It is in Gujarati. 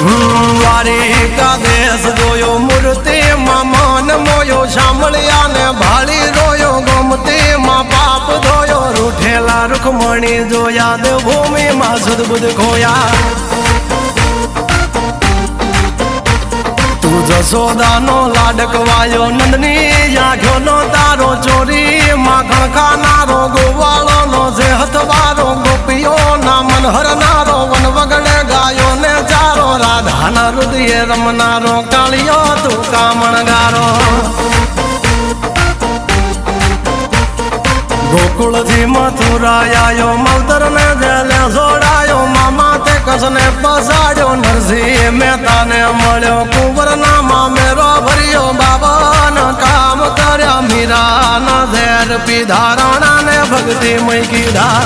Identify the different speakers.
Speaker 1: દ્વારિકા દેશ જોયો મૂર્તિ માં મન મોયો સાંભળ્યા ને ભાળી રોયો ગમતી માં પાપ ધોયો રૂઠેલા રૂખમણી જોયા દેવભૂમિ માં સદબુદ્ધ ખોયા તું જશોદાનો લાડકવાયો નંદની આંખો નો તારો ચોરી માખણ ખાનારો ગોવાળો નો જે હથવારો ગોપીઓ ના મન હરનારો વન વગડે ગાયો ને ચારો રાધાના હૃદય રમનારો કાળિયો તું કામણગારો ગોકુળ થી મથુરા આયો મવતર ને જેલે જોડાયો મામા તે કસને પસાડ્યો નરસિંહ મહેતા ને મળ્યો કુંવર ના મામેરો ભર્યો બાબા ના કામ કર્યા મીરા ના ઝેર પીધા રાણા ને ભક્તિ મય કીધા